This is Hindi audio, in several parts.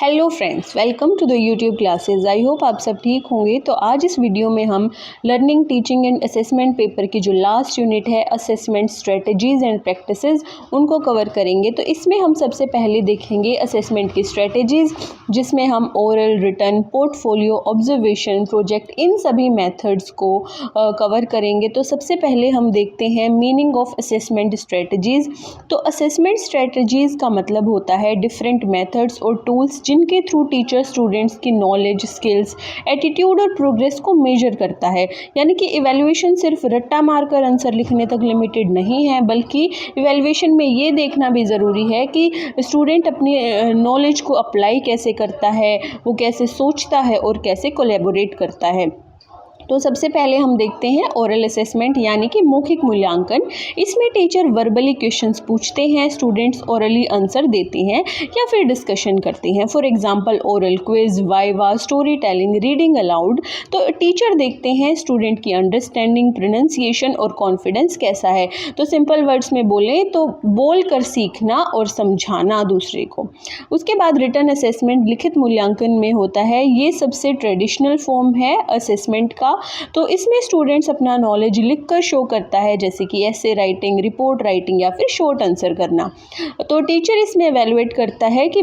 Hello friends, welcome to the YouTube classes. I hope आप सब ठीक होंगे। तो आज इस वीडियो में हम learning, teaching and assessment paper की जो लास्ट यूनिट है असेसमेंट स्ट्रेटजीज़ एंड प्रैक्टिसेस, उनको कवर करेंगे। तो इसमें हम सबसे पहले देखेंगे असेसमेंट की स्ट्रेटजीज़, जिसमें हम oral, written, portfolio, observation, project, इन सभी मेथड्स को कवर करेंगे। तो सबसे पहले हम देखते हैं मीनिंग ऑफ असेसमेंट स्ट्रेटजीज़। तो असेसमेंट स्ट्रेटजीज़ का मतलब होता है डिफरेंट मेथड्स और टूल्स जिनके थ्रू टीचर स्टूडेंट्स की नॉलेज, स्किल्स, एटीट्यूड और प्रोग्रेस को मेजर करता है। यानी कि इवैल्यूएशन सिर्फ रट्टा मारकर आंसर लिखने तक लिमिटेड नहीं है, बल्कि इवैल्यूएशन में ये देखना भी ज़रूरी है कि स्टूडेंट अपनी नॉलेज को अप्लाई कैसे करता है, वो कैसे सोचता है और कैसे कोलैबोरेट करता है। तो सबसे पहले हम देखते हैं ओरल असेसमेंट यानी कि मौखिक मूल्यांकन। इसमें टीचर वर्बली क्वेश्चंस पूछते हैं, स्टूडेंट्स ओरली आंसर देते हैं या फिर डिस्कशन करते हैं। For example oral quiz, viva, story telling, reading allowed. तो टीचर देखते हैं स्टूडेंट की अंडरस्टैंडिंग, प्रोनाउंसिएशन और कॉन्फिडेंस कैसा है। तो सिंपल वर्ड्स में बोलें तो बोल कर सीखना और समझाना दूसरे को। उसके बाद रिटन असेसमेंट लिखित मूल्यांकन में होता है। ये सबसे ट्रेडिशनल फॉर्म है असेसमेंट का। तो इसमें स्टूडेंट्स अपना नॉलेज लिख कर शो करता है, जैसे कि ऐसे राइटिंग, रिपोर्ट राइटिंग या फिर शॉर्ट आंसर करना। तो टीचर इसमें एवेलुएट करता है कि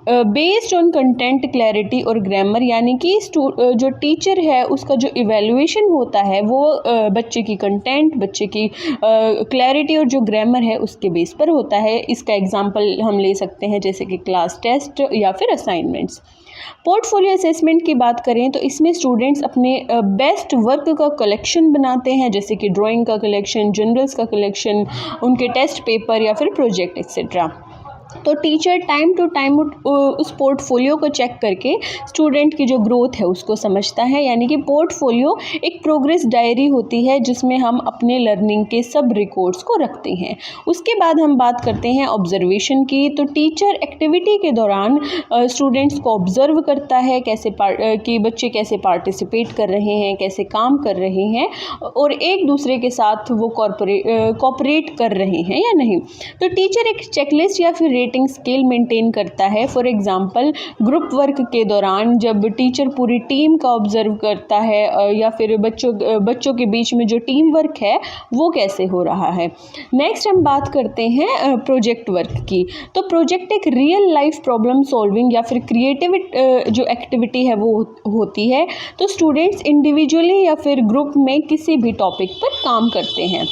बेस्ड ऑन कंटेंट, क्लैरिटी और ग्रामर, यानी कि जो टीचर है उसका जो इवेल्युएशन होता है वो बच्चे की कंटेंट, बच्चे की क्लैरिटी और जो ग्रामर है उसके बेस पर होता है। इसका एग्जांपल हम ले सकते हैं जैसे कि क्लास टेस्ट या फिर असाइनमेंट्स। पोर्टफोलियो असेसमेंट की बात करें तो इसमें स्टूडेंट्स अपने बेस्ट वर्क का कलेक्शन बनाते हैं, जैसे कि ड्राइंग का कलेक्शन, जनरल्स का कलेक्शन, उनके टेस्ट पेपर या फिर प्रोजेक्ट एक्सेट्रा। तो टीचर टाइम टू टाइम उस पोर्टफोलियो को चेक करके स्टूडेंट की जो ग्रोथ है उसको समझता है। यानी कि पोर्टफोलियो एक प्रोग्रेस डायरी होती है जिसमें हम अपने लर्निंग के सब रिकॉर्ड्स को रखते हैं। उसके बाद हम बात करते हैं ऑब्जर्वेशन की। तो टीचर एक्टिविटी के दौरान स्टूडेंट्स को ऑब्जर्व करता है कि बच्चे कैसे पार्टिसिपेट कर रहे हैं, कैसे काम कर रहे हैं और एक दूसरे के साथ वो कोऑपरेट कर रहे हैं या नहीं। तो टीचर एक चेकलिस्ट या फिर रेटिंग स्केल मेंटेन करता है। फॉर एग्जांपल ग्रुप वर्क के दौरान जब टीचर पूरी टीम का ऑब्जर्व करता है या फिर बच्चों के बीच में जो टीम वर्क है वो कैसे हो रहा है। नेक्स्ट हम बात करते हैं प्रोजेक्ट वर्क की। तो प्रोजेक्ट एक रियल लाइफ प्रॉब्लम सॉल्विंग या फिर क्रिएटिव जो एक्टिविटी है वो होती है। तो स्टूडेंट्स इंडिविजुअली या फिर ग्रुप में किसी भी टॉपिक पर काम करते हैं।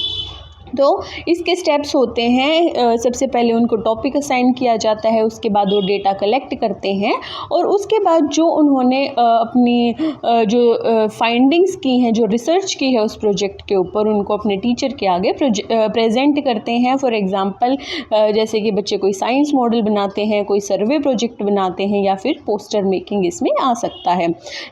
तो इसके स्टेप्स होते हैं, सबसे पहले उनको टॉपिक असाइन किया जाता है, उसके बाद वो डेटा कलेक्ट करते हैं और उसके बाद जो उन्होंने अपनी जो फाइंडिंग्स की हैं, जो रिसर्च की है उस प्रोजेक्ट के ऊपर, उनको अपने टीचर के आगे प्रेजेंट करते हैं। फॉर एग्जांपल जैसे कि बच्चे कोई साइंस मॉडल बनाते हैं, कोई सर्वे प्रोजेक्ट बनाते हैं या फिर पोस्टर मेकिंग इसमें आ सकता है।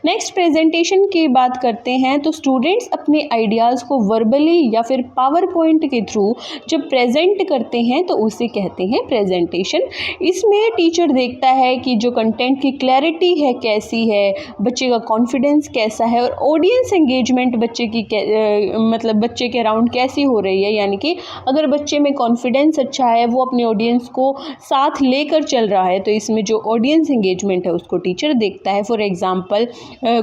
नेक्स्ट प्रेजेंटेशन की बात करते हैं। तो स्टूडेंट्स अपने आइडियाज़ को वर्बली या फिर पावर पॉइंट के थ्रू जब प्रेजेंट करते हैं तो उसे कहते हैं प्रेजेंटेशन। इसमें टीचर देखता है कि जो कंटेंट की क्लैरिटी है कैसी है, बच्चे का कॉन्फिडेंस कैसा है और ऑडियंस एंगेजमेंट बच्चे के अराउंड कैसी हो रही है। यानी कि अगर बच्चे में कॉन्फिडेंस अच्छा है, वो अपने ऑडियंस को साथ लेकर चल रहा है, तो इसमें जो ऑडियंस एंगेजमेंट है उसको टीचर देखता है। फॉर एग्जांपल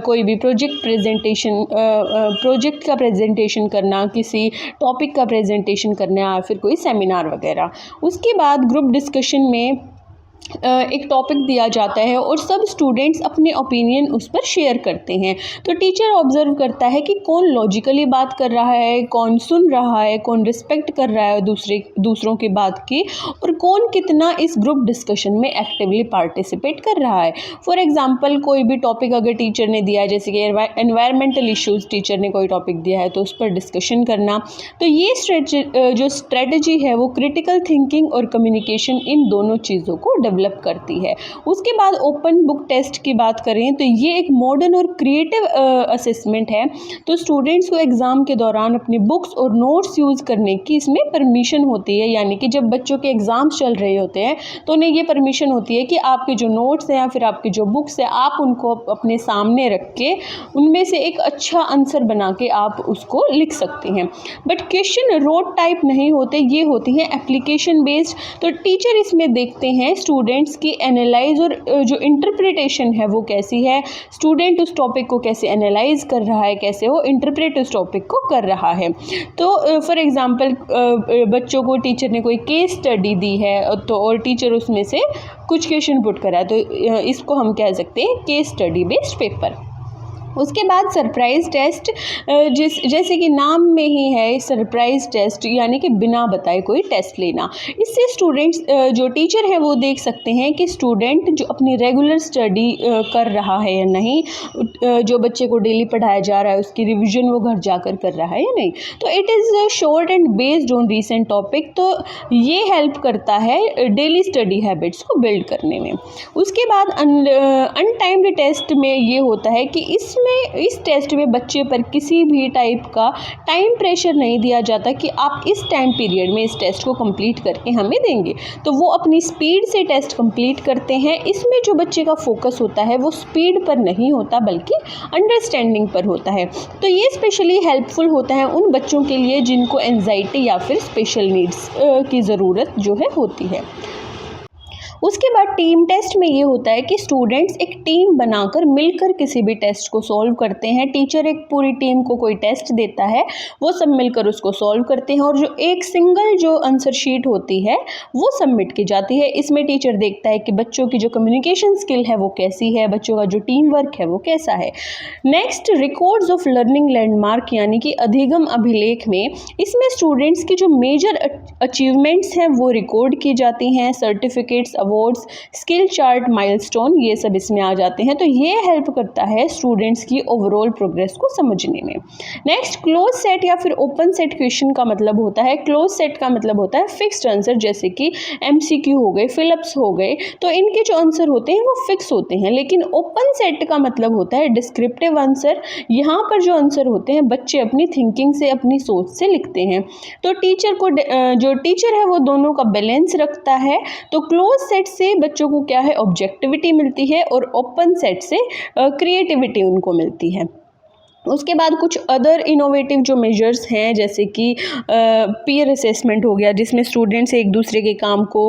कोई भी प्रोजेक्ट का प्रेजेंटेशन करना, किसी टॉपिक का प्रेजेंटेशन करना या फिर कोई सेमिनार वगैरह। उसके बाद ग्रुप डिस्कशन में एक टॉपिक दिया जाता है और सब स्टूडेंट्स अपने ओपिनियन उस पर शेयर करते हैं। तो टीचर ऑब्जर्व करता है कि कौन लॉजिकली बात कर रहा है, कौन सुन रहा है, कौन रिस्पेक्ट कर रहा है दूसरों की बात की, और कौन कितना इस ग्रुप डिस्कशन में एक्टिवली पार्टिसिपेट कर रहा है। फॉर एग्जांपल कोई भी टॉपिक अगर टीचर ने दिया है, जैसे कि एनवायरमेंटल इश्यूज़ टीचर ने कोई टॉपिक दिया है, तो उस पर डिस्कशन करना। तो ये जो स्ट्रेटजी है वो क्रिटिकल थिंकिंग और कम्युनिकेशन, इन दोनों चीज़ों को डेवलप करती है। उसके बाद ओपन बुक टेस्ट की बात करें तो ये एक मॉडर्न और क्रिएटिव असेसमेंट है। तो स्टूडेंट्स को एग्ज़ाम के दौरान अपनी बुक्स और नोट्स यूज़ करने की इसमें परमिशन होती है। यानी कि जब बच्चों के एग्ज़ाम्स चल रहे होते हैं तो उन्हें ये परमिशन होती है कि आपके जो नोट्स हैं या फिर आपकी जो बुक्स हैं, आप उनको अपने सामने रख के उनमें से एक अच्छा आंसर बना के आप उसको लिख सकते हैं। बट क्वेश्चन रोड टाइप नहीं होते, ये होती हैं एप्लीकेशन बेस्ड। तो टीचर इसमें देखते हैं स्टूडेंट्स की एनालाइज और जो इंटरप्रिटेशन है वो कैसी है, स्टूडेंट उस टॉपिक को कैसे एनालाइज कर रहा है, कैसे वो इंटरप्रेट उस टॉपिक को कर रहा है। तो फॉर एग्जांपल बच्चों को टीचर ने कोई केस स्टडी दी है तो और टीचर उसमें से कुछ क्वेश्चन पुट करा, तो इसको हम कह सकते हैं केस स्टडी बेस्ड पेपर। उसके बाद सरप्राइज़ टेस्ट, जैसे कि नाम में ही है सरप्राइज़ टेस्ट, यानी कि बिना बताए कोई टेस्ट लेना। इससे स्टूडेंट्स जो टीचर है वो देख सकते हैं कि स्टूडेंट जो अपनी रेगुलर स्टडी कर रहा है या नहीं, जो बच्चे को डेली पढ़ाया जा रहा है उसकी रिवीजन वो घर जाकर कर रहा है या नहीं। तो it is short and based on recent topic, तो ये हेल्प करता है डेली स्टडी हैबिट्स को बिल्ड करने में। उसके बाद अनटाइम्ड टेस्ट में ये होता है कि इस टेस्ट में बच्चे पर किसी भी टाइप का टाइम प्रेशर नहीं दिया जाता कि आप इस टाइम पीरियड में इस टेस्ट को कंप्लीट करके हमें देंगे, तो वो अपनी स्पीड से टेस्ट कंप्लीट करते हैं। इसमें जो बच्चे का फोकस होता है वो स्पीड पर नहीं होता बल्कि अंडरस्टैंडिंग पर होता है। तो ये स्पेशली हेल्पफुल होता है उन बच्चों के लिए जिनको एंजाइटी या फिर स्पेशल नीड्स की ज़रूरत जो है होती है। उसके बाद टीम टेस्ट में ये होता है कि स्टूडेंट्स एक टीम बनाकर मिलकर किसी भी टेस्ट को सॉल्व करते हैं। टीचर एक पूरी टीम को कोई टेस्ट देता है, वो सब मिलकर उसको सॉल्व करते हैं और जो एक सिंगल जो आंसर शीट होती है वो सबमिट की जाती है। इसमें टीचर देखता है कि बच्चों की जो कम्युनिकेशन स्किल है वो कैसी है, बच्चों का जो टीम वर्क है वो कैसा है। Next, records of learning landmark यानी कि अधिगम अभिलेख में इसमें स्टूडेंट्स की जो मेजर अचीवमेंट्स हैं वो रिकॉर्ड की जाती हैं। Certificates, awards, skill chart, milestone, ये सब इसमें आ जाते हैं। तो ये हेल्प करता है स्टूडेंट्स की ओवरऑल प्रोग्रेस को समझने में। नेक्स्ट, क्लोज सेट या फिर ओपन सेट क्वेश्चन का मतलब होता है, क्लोज सेट का मतलब होता है फिक्स्ड आंसर, जैसे कि एमसीक्यू हो गए, फिलअप्स हो गए, तो इनके जो आंसर होते हैं वो फिक्स होते हैं। लेकिन ओपन सेट का मतलब होता है डिस्क्रिप्टिव आंसर। यहाँ पर जो आंसर होते हैं बच्चे अपनी थिंकिंग से, अपनी सोच से लिखते हैं। तो टीचर को जो टीचर है वो दोनों का बैलेंस रखता है। तो क्लोज सेट से बच्चों को क्या है, ऑब्जेक्टिविटी मिलती है और ओपन सेट से क्रिएटिविटी उनको मिलती है। उसके बाद कुछ अदर इनोवेटिव जो मेजर्स हैं, जैसे कि पीयर असेसमेंट हो गया, जिसमें स्टूडेंट्स एक दूसरे के काम को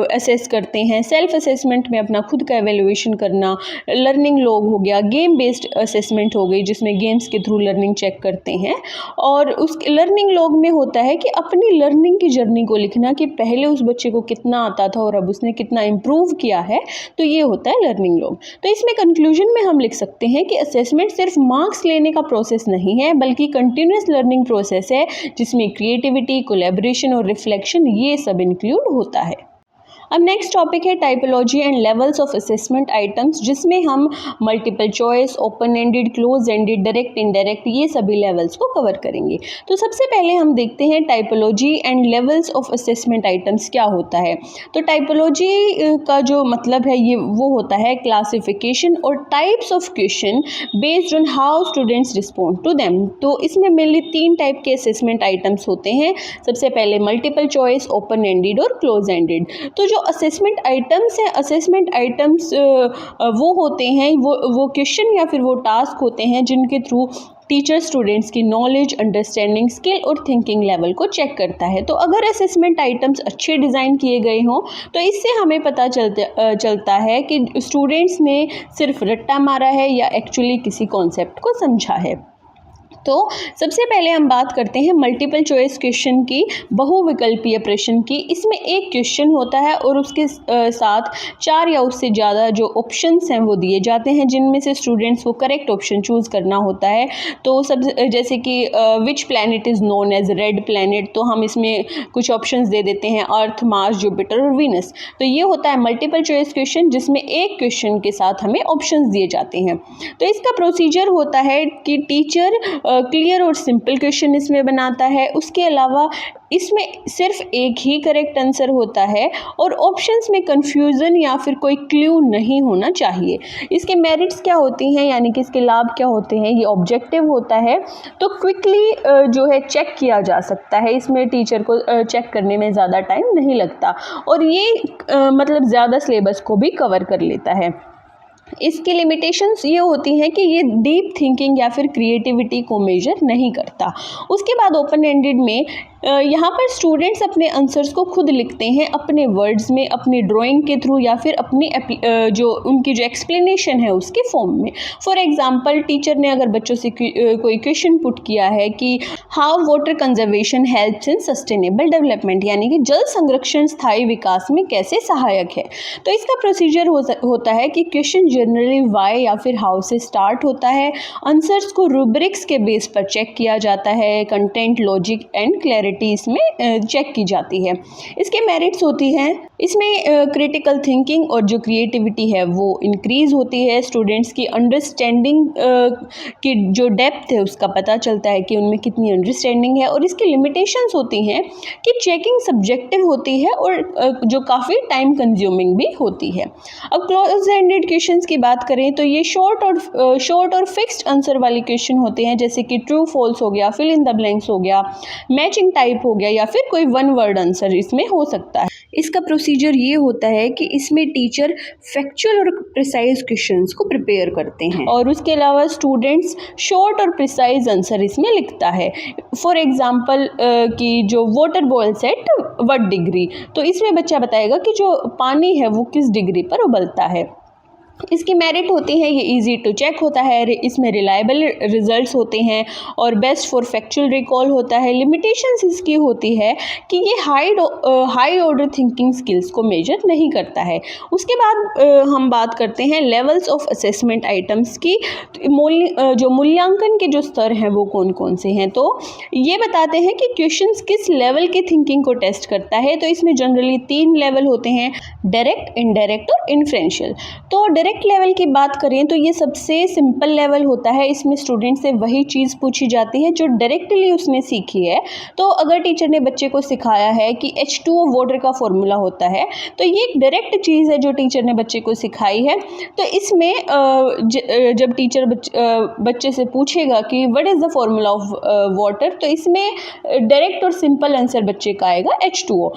असेस करते हैं। सेल्फ असेसमेंट में अपना खुद का एवेल्युएशन करना। लर्निंग लॉग हो गया। गेम बेस्ड असेसमेंट हो गई, जिसमें गेम्स के थ्रू लर्निंग चेक करते हैं। और उस लर्निंग लॉग में होता है कि अपनी लर्निंग की जर्नी को लिखना कि पहले उस बच्चे को कितना आता था और अब उसने कितना इम्प्रूव किया है। तो ये होता है लर्निंग लॉग। तो इसमें कंक्लूजन में हम लिख सकते हैं कि असेसमेंट सिर्फ मार्क्स लेने का प्रोसेस नहीं है बल्कि कंटिन्यूअस लर्निंग प्रोसेस है, जिसमें क्रिएटिविटी, कोलैबोरेशन और रिफ्लेक्शन ये सब इंक्लूड होता है। अब नेक्स्ट टॉपिक है typology and levels of assessment items, जिसमें हम multiple choice, open ended, close ended, direct, indirect, ये सभी लेवल्स को कवर करेंगे। तो सबसे पहले हम देखते हैं typology and levels of assessment items क्या होता है। तो टाइपोलॉजी का जो मतलब है ये वो होता है क्लासिफिकेशन और types of question based on how students respond to them. तो इसमें मेनली 3 टाइप के असेसमेंट आइटम्स होते हैं। सबसे पहले मल्टीपल चॉइस, ओपन एंडेड और क्लोज एंडेड। तो जो असेसमेंट आइटम्स हैं, असेसमेंट आइटम्स वो होते हैं, वो क्वेश्चन या फिर वो टास्क होते हैं जिनके थ्रू टीचर स्टूडेंट्स की नॉलेज, अंडरस्टैंडिंग, स्किल और थिंकिंग लेवल को चेक करता है। तो अगर असेसमेंट आइटम्स अच्छे डिज़ाइन किए गए हों तो इससे हमें पता चलता है कि स्टूडेंट्स ने सिर्फ रट्टा मारा है या एक्चुअली किसी कॉन्सेप्ट को समझा है। तो सबसे पहले हम बात करते हैं मल्टीपल चॉइस क्वेश्चन की, बहुविकल्पीय प्रश्न की। इसमें एक क्वेश्चन होता है और उसके साथ 4 या उससे ज़्यादा जो ऑप्शंस हैं वो दिए जाते हैं, जिनमें से स्टूडेंट्स को करेक्ट ऑप्शन चूज़ करना होता है। तो सब जैसे कि which planet is known as red planet, तो हम इसमें कुछ ऑप्शंस दे देते हैं, अर्थ, मार्स, जुपिटर और वीनस। तो ये होता है मल्टीपल चॉइस क्वेश्चन, जिसमें एक क्वेश्चन के साथ हमें ऑप्शंस दिए जाते हैं। तो इसका प्रोसीजर होता है कि टीचर क्लियर और सिंपल क्वेश्चन इसमें बनाता है। उसके अलावा इसमें सिर्फ एक ही करेक्ट आंसर होता है और ऑप्शंस में कंफ्यूजन या फिर कोई क्लू नहीं होना चाहिए। इसके मेरिट्स क्या होती हैं, यानी कि इसके लाभ क्या होते हैं, ये ऑब्जेक्टिव होता है तो क्विकली जो है चेक किया जा सकता है। इसमें टीचर को चेक करने में ज़्यादा टाइम नहीं लगता और ये मतलब ज़्यादा सिलेबस को भी कवर कर लेता है। इसकी लिमिटेशंस ये होती हैं कि ये डीप थिंकिंग या फिर क्रिएटिविटी को मेजर नहीं करता। उसके बाद ओपन एंडेड में यहाँ पर स्टूडेंट्स अपने आंसर्स को खुद लिखते हैं अपने वर्ड्स में, अपनी ड्राइंग के थ्रू या फिर अपनी जो उनकी जो एक्सप्लेनेशन है उसके फॉर्म में। फॉर एग्जांपल टीचर ने अगर बच्चों से कोई क्वेश्चन पुट किया है कि how water conservation helps in sustainable development, यानी कि जल संरक्षण स्थायी विकास में कैसे सहायक है, तो इसका प्रोसीजर होता है कि क्वेश्चन जनरली वाई या फिर हाउ से स्टार्ट होता है। आंसर्स को रूब्रिक्स के बेस पर चेक किया जाता है, कंटेंट, लॉजिक एंड क्लैरिटी इसमें चेक की जाती है। इसके मेरिट्स होती हैं, इसमें क्रिटिकल थिंकिंग और जो क्रिएटिविटी है वो इंक्रीज होती है, स्टूडेंट्स की अंडरस्टैंडिंग की जो डेप्थ है उसका पता चलता है कि उनमें कितनी अंडरस्टैंडिंग है, और इसकी लिमिटेशंस होती हैं कि चेकिंग सब्जेक्टिव होती है और जो काफ़ी टाइम कंज्यूमिंग भी होती है। अब क्लोज एंडेड क्वेश्चंस की बात करें तो ये शॉर्ट और फिक्स्ड आंसर वाले क्वेश्चन होते हैं, जैसे कि ट्रू फॉल्स हो गया, फिल इन द ब्लैंक्स हो गया, मैचिंग टाइप हो गया, या फिर कोई वन वर्ड आंसर इसमें हो सकता है। इसका प्रोसीजर ये होता है कि इसमें टीचर फैक्चुअल और प्रिसाइज क्वेश्चंस को प्रिपेयर करते हैं, और उसके अलावा स्टूडेंट्स शॉर्ट और प्रिसाइज आंसर इसमें लिखता है। फॉर एग्जांपल कि जो water boils at what degree, तो इसमें बच्चा बताएगा कि जो पानी है वो किस डिग्री पर उबलता है। इसकी मेरिट होती है, ये इजी टू चेक होता है, इसमें रिलायबल रिजल्ट्स होते हैं और बेस्ट फॉर फैक्चुअल रिकॉल होता है। लिमिटेशंस इसकी होती है कि ये हाई ऑर्डर थिंकिंग स्किल्स को मेजर नहीं करता है। उसके बाद हम बात करते हैं लेवल्स ऑफ असेसमेंट आइटम्स की। जो मूल्यांकन के जो स्तर हैं वो कौन कौन से हैं, तो ये बताते हैं कि क्वेश्चंस किस लेवल के थिंकिंग को टेस्ट करता है। तो इसमें जनरली 3 लेवल होते हैं, डायरेक्ट, इनडायरेक्ट और इन्फ्रेंशियल। तो डायरेक्ट लेवल की बात करें तो ये सबसे सिंपल लेवल होता है, इसमें स्टूडेंट से वही चीज़ पूछी जाती है जो डायरेक्टली उसने सीखी है। तो अगर टीचर ने बच्चे को सिखाया है कि H2O वाटर का फॉर्मूला होता है, तो ये एक डायरेक्ट चीज़ है जो टीचर ने बच्चे को सिखाई है। तो इसमें जब टीचर बच्चे से पूछेगा कि what is the formula of water, तो इसमें डायरेक्ट और सिंपल आंसर बच्चे का आएगा H2O।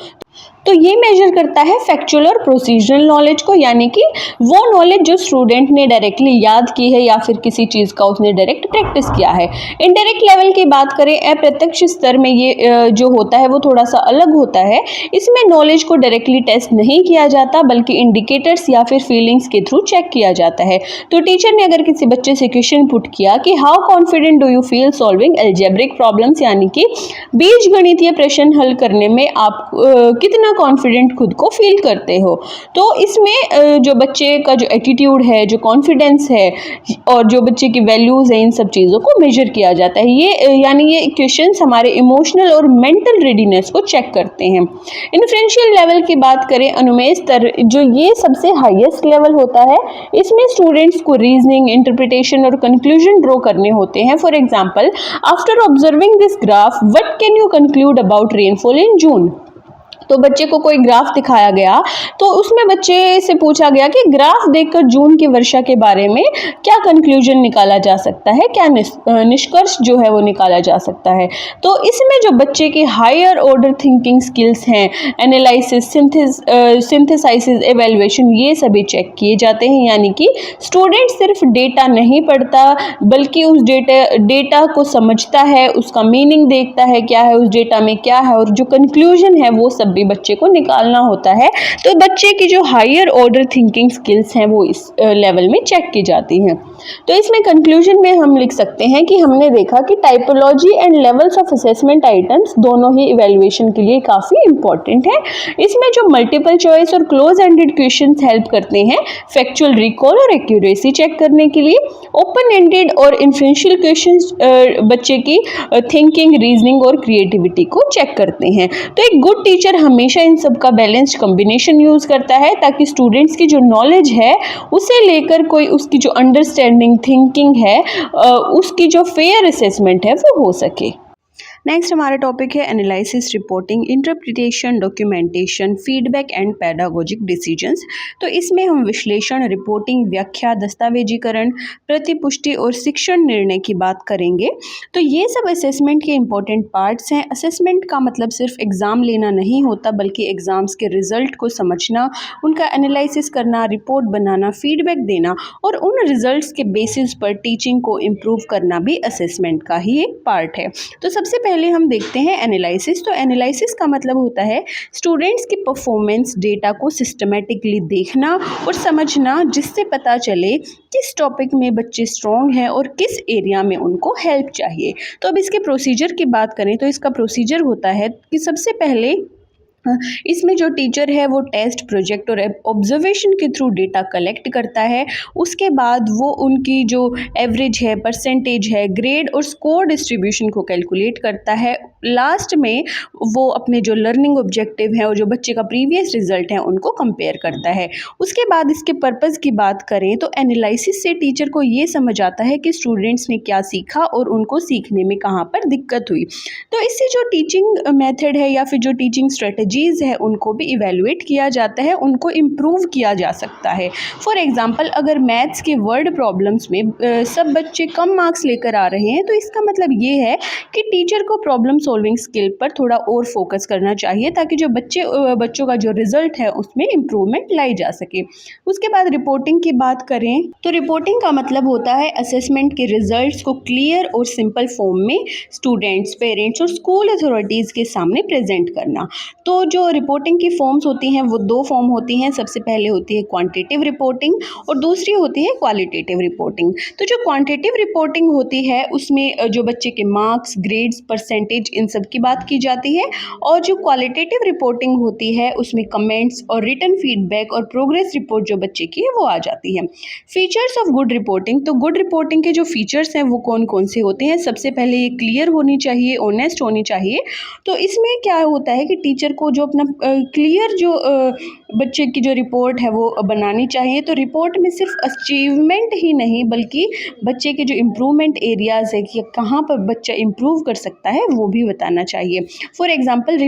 तो ये मेजर करता है फैक्चुअल और प्रोसीजरल नॉलेज को, यानी कि वो नॉलेज जो स्टूडेंट ने डायरेक्टली याद की है या फिर किसी चीज़ का उसने डायरेक्ट प्रैक्टिस किया है। इनडायरेक्ट लेवल की बात करें, अप्रत्यक्ष स्तर में ये जो होता है वो थोड़ा सा अलग होता है। इसमें नॉलेज को डायरेक्टली टेस्ट नहीं किया जाता बल्कि इंडिकेटर्स या फिर फीलिंग्स के थ्रू चेक किया जाता है। तो टीचर ने अगर किसी बच्चे से क्वेश्चन पुट किया कि how confident do you feel solving algebraic problems, यानी कि बीजगणितीय प्रश्न हल करने में आप कितना कॉन्फिडेंट खुद को फील करते हो, तो इसमें जो बच्चे का जो एटीट्यूड है, जो कॉन्फिडेंस है और जो बच्चे की वैल्यूज़ हैं, इन सब चीज़ों को मेजर किया जाता है। ये क्वेश्चंस हमारे इमोशनल और मेंटल रेडीनेस को चेक करते हैं। इन्फ्रेंशियल लेवल की बात करें, अनुमेय स्तर, जो ये सबसे हाईएस्ट लेवल होता है, इसमें स्टूडेंट्स को रीजनिंग, इंटरप्रिटेशन और कंक्लूजन ड्रॉ करने होते हैं। For example, after observing this graph what can you conclude about rainfall in June. तो बच्चे को कोई ग्राफ दिखाया गया, तो उसमें बच्चे से पूछा गया कि ग्राफ देखकर जून की वर्षा के बारे में क्या कंक्लूजन निकाला जा सकता है, क्या निष्कर्ष जो है वो निकाला जा सकता है। तो इसमें जो बच्चे की हायर ऑर्डर थिंकिंग स्किल्स हैं, एनालिसिस, सिंथेसाइसिस, एवेल्युएशन, ये सभी चेक किए जाते हैं। यानी कि स्टूडेंट सिर्फ डेटा नहीं पढ़ता बल्कि उस डेटा को समझता है, उसका मीनिंग देखता है, क्या है उस डेटा में क्या है, और जो कंक्लूजन है वो सब भी बच्चे को निकालना होता है। तो बच्चे की जो हायर ऑर्डर थिंकिंग स्किल्स हैं वो इस लेवल में चेक की जाती हैं। तो इसमें कंक्लूजन में हम लिख सकते हैं कि हमने देखा कि typology and levels of assessment items दोनों ही इवैल्यूएशन के लिए काफ़ी इंपॉर्टेंट है। इसमें जो मल्टीपल चॉइस और क्लोज एंडेड क्वेश्चंस हेल्प करते हैं फैक्चुअल रिकॉल और एक्यूरेसी चेक करने के लिए। ओपन एंडेड और इन्फ्रेंशियल क्वेश्चंस बच्चे की थिंकिंग, रीजनिंग और क्रिएटिविटी को चेक करते हैं। तो एक गुड टीचर हमेशा इन सब का बैलेंस्ड कॉम्बिनेशन यूज़ करता है ताकि स्टूडेंट्स की जो नॉलेज है उसे लेकर कोई उसकी जो अंडरस्टैंडिंग, थिंकिंग है, उसकी जो फेयर असेसमेंट है वो हो सके। नेक्स्ट हमारा टॉपिक है analysis, reporting, interpretation, documentation, feedback and pedagogic decisions. तो इसमें हम विश्लेषण, रिपोर्टिंग, व्याख्या, दस्तावेजीकरण, प्रतिपुष्टि और शिक्षण निर्णय की बात करेंगे। तो ये सब असेसमेंट के इंपॉर्टेंट पार्ट्स हैं। असेसमेंट का मतलब सिर्फ एग्ज़ाम लेना नहीं होता बल्कि एग्ज़ाम्स के रिजल्ट को समझना, उनका एनालिसिस करना, रिपोर्ट बनाना, फीडबैक देना और उन रिजल्ट्स के बेसिस पर टीचिंग को इम्प्रूव करना भी असेसमेंट का ही एक पार्ट है। तो सबसे पहले हम देखते हैं एनालिसिस। तो एनालिसिस का मतलब होता है स्टूडेंट्स की परफॉर्मेंस डेटा को सिस्टमेटिकली देखना और समझना, जिससे पता चले किस टॉपिक में बच्चे स्ट्रॉन्ग हैं और किस एरिया में उनको हेल्प चाहिए। तो अब इसके प्रोसीजर की बात करें तो इसका प्रोसीजर होता है कि सबसे पहले इसमें जो टीचर है वो टेस्ट, प्रोजेक्ट और ऑब्जर्वेशन के थ्रू डेटा कलेक्ट करता है। उसके बाद वो उनकी जो एवरेज है, परसेंटेज है, ग्रेड और स्कोर डिस्ट्रीब्यूशन को कैलकुलेट करता है। लास्ट में वो अपने जो लर्निंग ऑब्जेक्टिव हैं और जो बच्चे का प्रीवियस रिजल्ट है उनको कंपेयर करता है। उसके बाद इसके पर्पज़ की बात करें तो एनालिसिस से टीचर को ये समझ आता है कि स्टूडेंट्स ने क्या सीखा और उनको सीखने में कहाँ पर दिक्कत हुई। तो इससे जो टीचिंग मेथड है या फिर जो टीचिंग स्ट्रेटजीज़ है उनको भी इवेलुएट किया जाता है, उनको इम्प्रूव किया जा सकता है। फॉर एग्जांपल, अगर मैथ्स के वर्ड प्रॉब्लम्स में सब बच्चे कम मार्क्स लेकर आ रहे हैं तो इसका मतलब ये है कि टीचर को प्रॉब्लम सॉल्विंग स्किल पर थोड़ा और फोकस करना चाहिए, ताकि जो बच्चों का जो रिजल्ट है उसमें इम्प्रूवमेंट लाई जा सके। उसके बाद रिपोर्टिंग की बात करें तो रिपोर्टिंग का मतलब होता है असेसमेंट के रिजल्ट्स को क्लियर और सिंपल फॉर्म में स्टूडेंट्स, पेरेंट्स और स्कूल अथॉरिटीज़ के सामने प्रेजेंट करना। तो जो रिपोर्टिंग की फॉर्म्स होती हैं वो दो फॉर्म होती हैं। सबसे पहले होती है क्वांटिटेटिव रिपोर्टिंग और दूसरी होती है क्वालिटेटिव रिपोर्टिंग। तो जो क्वांटिटेटिव रिपोर्टिंग होती है उसमें जो बच्चे के मार्क्स, ग्रेड्स, परसेंटेज, इन सब की बात की जाती है। और जो क्वालिटेटिव रिपोर्टिंग होती है उसमें कमेंट्स और रिटन फीडबैक और प्रोग्रेस रिपोर्ट जो बच्चे की है वो आ जाती है। फीचर्स ऑफ गुड रिपोर्टिंग, तो गुड रिपोर्टिंग के जो फीचर्स हैं वो कौन कौन से होते हैं? सबसे पहले ये क्लियर होनी चाहिए, ऑनेस्ट होनी चाहिए। तो इसमें क्या होता है कि टीचर को जो अपना क्लियर जो बच्चे की जो रिपोर्ट है वो बनानी चाहिए। तो रिपोर्ट में सिर्फ अचीवमेंट ही नहीं बल्कि बच्चे के जो इम्प्रूवमेंट एरियाज़ है कि कहाँ पर बच्चा इम्प्रूव कर सकता है वो भी बताना चाहिए। फॉर एग्जांपल,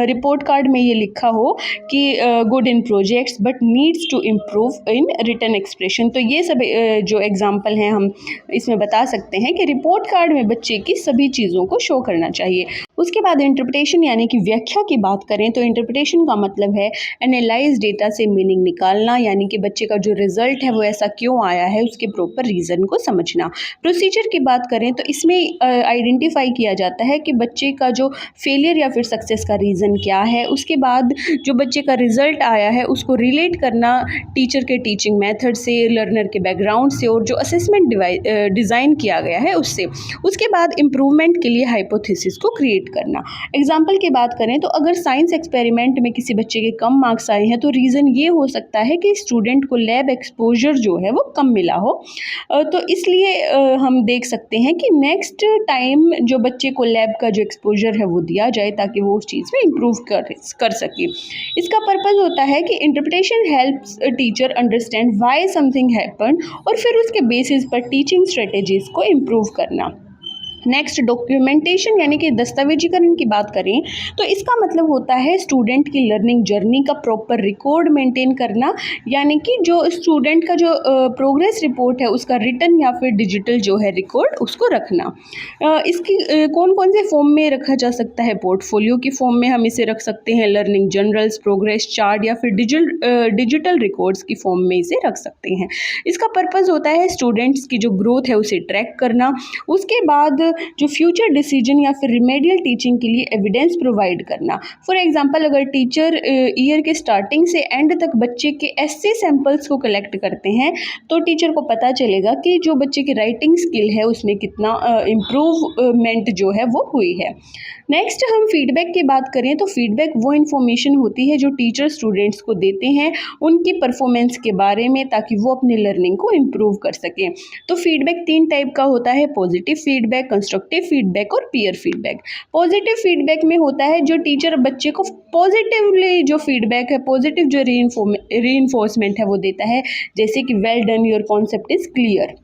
रिपोर्ट कार्ड में ये लिखा हो कि good in projects but needs to improve in written expression. तो ये सब जो एग्जांपल हैं हम इसमें बता सकते हैं कि रिपोर्ट कार्ड में बच्चे की सभी चीज़ों को शो करना चाहिए। उसके बाद इंटरप्रिटेशन यानी कि व्याख्या की बात करें तो इंटरप्रिटेशन का मतलब है एनालाइज डेटा से मीनिंग निकालना, यानी कि बच्चे का जो रिजल्ट है वो ऐसा क्यों आया है उसके प्रॉपर रीज़न को समझना। प्रोसीजर की बात करें तो इसमें आइडेंटिफाई किया जाता है कि बच्चे का जो फेलियर या फिर सक्सेस का रीज़न क्या है। उसके बाद जो बच्चे का रिजल्ट आया है उसको रिलेट करना टीचर के टीचिंग मेथड से, लर्नर के बैकग्राउंड से और जो असेसमेंट डिज़ाइन किया गया है उससे। उसके बाद इम्प्रूवमेंट के लिए हाइपोथेसिस को क्रिएट करना। एग्जाम्पल की बात करें तो अगर साइंस एक्सपेरिमेंट में किसी बच्चे के कम मार्क्स आए हैं तो रीज़न ये हो सकता है कि स्टूडेंट को लैब एक्सपोजर जो है वो कम मिला हो। तो इसलिए हम देख सकते हैं कि नेक्स्ट टाइम जो बच्चे को लैब का जो एक्सपोजर है वो दिया जाए ताकि वो उस चीज़ में इम्प्रूव कर सके। इसका पर्पज़ होता है कि interpretation helps teacher understand why something happen और फिर उसके बेसिस पर टीचिंग स्ट्रेटेजीज़ को इम्प्रूव करना। नेक्स्ट, डॉक्यूमेंटेशन यानी कि दस्तावेजीकरण की बात करें तो इसका मतलब होता है स्टूडेंट की लर्निंग जर्नी का प्रॉपर रिकॉर्ड मेंटेन करना, यानी कि जो स्टूडेंट का जो प्रोग्रेस रिपोर्ट है उसका रिटन या फिर डिजिटल जो है रिकॉर्ड उसको रखना। इसकी कौन कौन से फॉर्म में रखा जा सकता है? पोर्टफोलियो की फॉर्म में हम इसे रख सकते हैं, लर्निंग जर्नल्स, प्रोग्रेस चार्ट या फिर डिजिटल रिकॉर्ड्स की फॉर्म में इसे रख सकते हैं। इसका पर्पज़ होता है स्टूडेंट्स की जो ग्रोथ है उसे ट्रैक करना। उसके बाद जो फ्यूचर डिसीजन या फिर रिमेडियल टीचिंग के लिए एविडेंस प्रोवाइड करना। फॉर एग्जांपल, अगर टीचर ईयर के स्टार्टिंग से एंड तक बच्चे के 80 सैंपल्स को कलेक्ट करते हैं तो टीचर को पता चलेगा कि जो बच्चे की राइटिंग स्किल है उसमें कितना इम्प्रूवमेंट जो है वो हुई है। नेक्स्ट, हम फीडबैक की बात करें तो फीडबैक वो इन्फॉर्मेशन होती है जो टीचर स्टूडेंट्स को देते हैं उनकी परफॉर्मेंस के बारे में ताकि वो अपनी लर्निंग को इम्प्रूव कर सकें। तो फीडबैक 3 टाइप का होता है, पॉजिटिव फीडबैक, कंस्ट्रक्टिव फीडबैक और पीयर फीडबैक। पॉजिटिव फीडबैक में होता है जो टीचर बच्चे को पॉजिटिवली जो फीडबैक है, पॉजिटिव जो रीइंफोर्समेंट है वो देता है, जैसे कि well done, your concept is clear.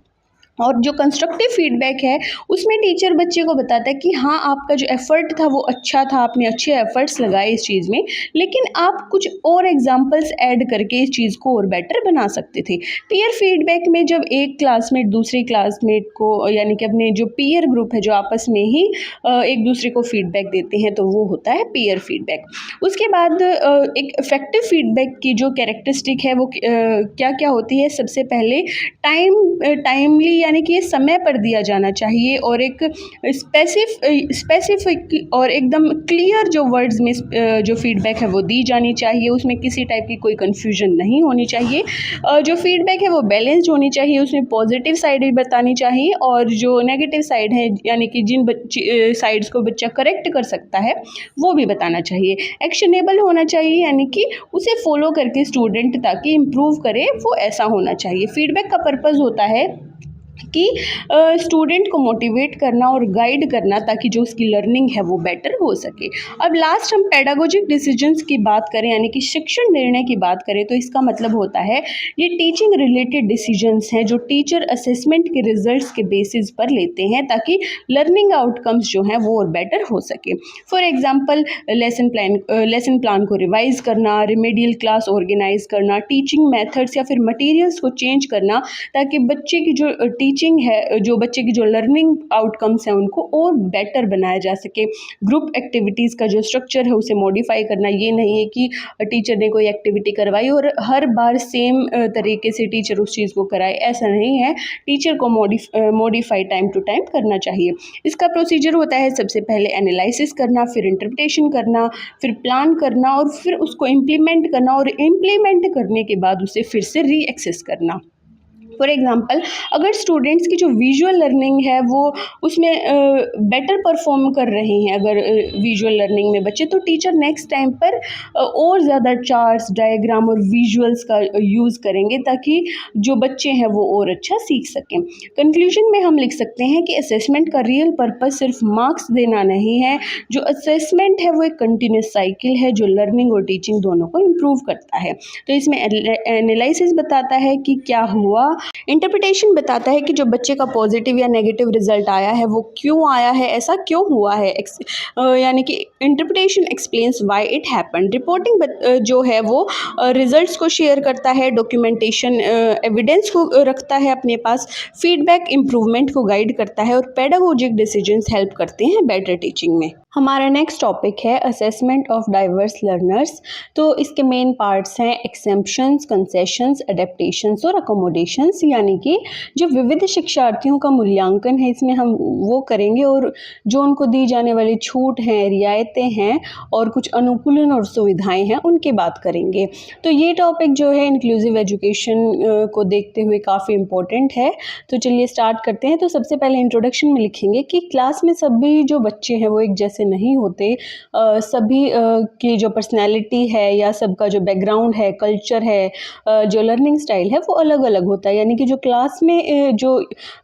और जो कंस्ट्रक्टिव फीडबैक है उसमें टीचर बच्चे को बताता है कि हाँ, आपका जो एफर्ट था वो अच्छा था, आपने अच्छे एफर्ट्स लगाए इस चीज़ में, लेकिन आप कुछ और एग्जांपल्स ऐड करके इस चीज़ को और बेटर बना सकते थे। पीयर फीडबैक में जब एक क्लासमेट दूसरे क्लासमेट को, यानी कि अपने जो पीयर ग्रुप है जो आपस में ही एक दूसरे को फीडबैक देते हैं, तो वो होता है पीयर फीडबैक। उसके बाद एक इफेक्टिव फीडबैक की जो कैरेक्टरिस्टिक है वो क्या क्या होती है? सबसे पहले टाइमली यानी कि ये समय पर दिया जाना चाहिए और एक स्पेसिफिक और एकदम क्लियर जो वर्ड्स में जो फीडबैक है वो दी जानी चाहिए। उसमें किसी टाइप की कोई कन्फ्यूजन नहीं होनी चाहिए। जो फीडबैक है वो बैलेंस्ड होनी चाहिए, उसमें पॉजिटिव साइड भी बतानी चाहिए और जो नेगेटिव साइड है यानी कि जिन साइड्स को बच्चा करेक्ट कर सकता है वो भी बताना चाहिए। एक्शनेबल होना चाहिए यानी कि उसे फॉलो करके स्टूडेंट ताकि इम्प्रूव करे, वो ऐसा होना चाहिए। फीडबैक का पर्पज़ होता है कि स्टूडेंट को मोटिवेट करना और गाइड करना ताकि जो उसकी लर्निंग है वो बेटर हो सके। अब लास्ट हम पेडागोजिक डिसीजंस की बात करें यानी कि शिक्षण निर्णय की बात करें तो इसका मतलब होता है ये टीचिंग रिलेटेड डिसीजंस हैं जो टीचर असेसमेंट के रिजल्ट्स के बेसिस पर लेते हैं ताकि लर्निंग आउटकम्स जो हैं वो और बेटर हो सके। फॉर एग्जांपल लेसन प्लान को रिवाइज करना, रिमेडियल क्लास ऑर्गेनाइज करना, टीचिंग मेथड्स या फिर मटेरियल्स को चेंज करना ताकि बच्चे की जो टीचिंग है, जो बच्चे की जो लर्निंग आउटकम्स हैं उनको और बेटर बनाया जा सके। ग्रुप एक्टिविटीज़ का जो स्ट्रक्चर है उसे मॉडिफाई करना, ये नहीं है कि टीचर ने कोई एक्टिविटी करवाई और हर बार सेम तरीके से टीचर उस चीज़ को कराए, ऐसा नहीं है। टीचर को मॉडिफाई टाइम टू टाइम करना चाहिए। इसका प्रोसीजर होता है सबसे पहले एनालिसिस करना, फिर इंटरप्रिटेशन करना, फिर प्लान करना और फिर उसको इम्प्लीमेंट करना और इम्प्लीमेंट करने के बाद उसे फिर से री एक्सेस करना। फॉर एग्ज़ाम्पल अगर स्टूडेंट्स की जो विजुअल लर्निंग है वो उसमें बेटर परफॉर्म कर रहे हैं अगर विजुअल लर्निंग में बच्चे, तो टीचर नेक्स्ट टाइम पर और ज़्यादा चार्ट्स, डायग्राम और विजुअल्स का यूज़ करेंगे ताकि जो बच्चे हैं वो और अच्छा सीख सकें। कंक्लूजन में हम लिख सकते हैं कि असेसमेंट का रियल पर्पस सिर्फ मार्क्स देना नहीं है। जो असेसमेंट है वो एक कंटिन्यूस साइकिल है जो लर्निंग और टीचिंग दोनों को इम्प्रूव करता है। तो इसमें एनालिसिस बताता है कि क्या हुआ, इंटरप्रिटेशन बताता है कि जो बच्चे का पॉजिटिव या नेगेटिव रिजल्ट आया है वो क्यों आया है, ऐसा क्यों हुआ है, यानी कि interpretation explains why it happened. Reporting जो है वो रिजल्ट्स को शेयर करता है, डॉक्यूमेंटेशन एविडेंस को रखता है अपने पास, फीडबैक इम्प्रूवमेंट को गाइड करता है और पेडागोजिक डिसीजंस हेल्प करते हैं बेटर टीचिंग में। हमारा नेक्स्ट टॉपिक है असेसमेंट ऑफ डाइवर्स लर्नर्स। तो इसके मेन पार्ट्स हैं एक्सेम्पशंस, कंसेशंस, एडेप्टेशंस और अकोमोडेशंस, यानी कि जो विविध शिक्षार्थियों का मूल्यांकन है इसमें हम वो करेंगे और जो उनको दी जाने वाली छूट हैं, रियायतें हैं और कुछ अनुकूलन और सुविधाएं हैं उनकी बात करेंगे। तो ये टॉपिक जो है इंक्लूसिव एजुकेशन को देखते हुए काफ़ी इम्पोर्टेंट है। तो चलिए स्टार्ट करते हैं। तो सबसे पहले इंट्रोडक्शन में लिखेंगे कि क्लास में सभी जो बच्चे हैं वो एक जैसे नहीं होते, सभी की जो पर्सनैलिटी है या सबका जो बैकग्राउंड है, कल्चर है, जो लर्निंग स्टाइल है वो अलग अलग होता है, यानी कि जो क्लास में जो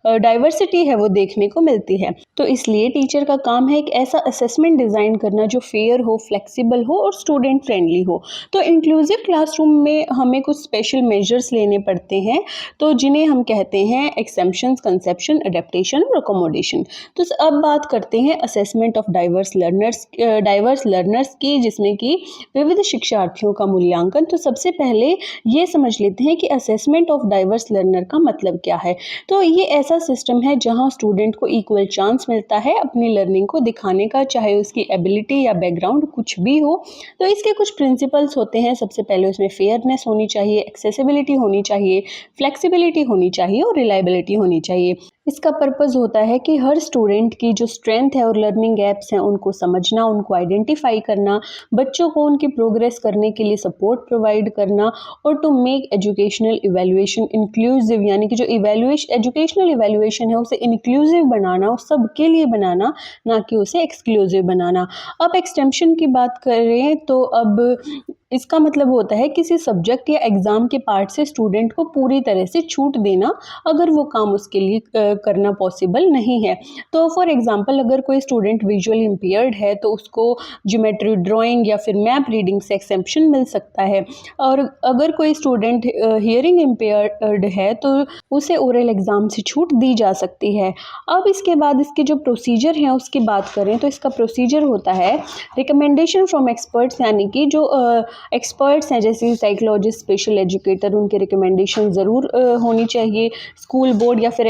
डाइवर्सिटी है वो देखने को मिलती है। तो इसलिए टीचर का काम है एक ऐसा असेसमेंट डिज़ाइन करना जो फेयर हो, फ्लेक्सिबल हो और स्टूडेंट फ्रेंडली हो। तो इंक्लूसिव क्लासरूम में हमें कुछ स्पेशल मेजर्स लेने पड़ते हैं, तो जिन्हें हम कहते हैं एक्सेम्पशंस, कंसेप्शन, एडेप्टेशन और अकोमोडेशन। तो अब बात करते हैं असेसमेंट ऑफ डाइवर्स लर्नर्स की, जिसमें कि विविध शिक्षार्थियों का मूल्यांकन। तो सबसे पहले ये समझ लेते हैं कि असेसमेंट ऑफ डाइवर्स लर्नर का मतलब क्या है। तो ये ऐसा सिस्टम है जहां स्टूडेंट को इक्वल चांस मिलता है अपनी लर्निंग को दिखाने का, चाहे उसकी एबिलिटी या बैकग्राउंड कुछ भी हो। तो इसके कुछ प्रिंसिपल्स होते हैं। सबसे पहले उसमें फेयरनेस होनी चाहिए, एक्सेसिबिलिटी होनी चाहिए, फ्लेक्सिबिलिटी होनी चाहिए और रिलायबिलिटी होनी चाहिए। इसका पर्पस होता है कि हर स्टूडेंट की जो स्ट्रेंथ है और लर्निंग गैप्स हैं उनको समझना, उनको आइडेंटिफाई करना, बच्चों को उनकी प्रोग्रेस करने के लिए सपोर्ट प्रोवाइड करना और to make educational evaluation inclusive, यानी कि जो एजुकेशनल इवैल्यूएशन है उसे इंक्लूसिव बनाना, उस सबके लिए बनाना, ना कि उसे एक्सक्लूसिव बनाना। अब एक्सटेंशन की बात करें तो अब इसका मतलब होता है किसी सब्जेक्ट या एग्ज़ाम के पार्ट से स्टूडेंट को पूरी तरह से छूट देना अगर वो काम उसके लिए करना पॉसिबल नहीं है। तो फॉर एग्जांपल अगर कोई स्टूडेंट विजुअली इम्पेयर्ड है तो उसको ज्योमेट्री ड्राइंग या फिर मैप रीडिंग से एक्सेम्पशन मिल सकता है, और अगर कोई स्टूडेंट हियरिंग इम्पेयर्ड है तो उसे ओरल एग्ज़ाम से छूट दी जा सकती है। अब इसके बाद इसके जो प्रोसीजर हैं उसकी बात करें तो इसका प्रोसीजर होता है रिकमेंडेशन फ्रॉम एक्सपर्ट्स, यानी कि जो एक्सपर्ट्स हैं जैसे साइकोलॉजिस्ट, स्पेशल एजुकेटर, उनके रिकमेंडेशन ज़रूर होनी चाहिए। स्कूल बोर्ड या फिर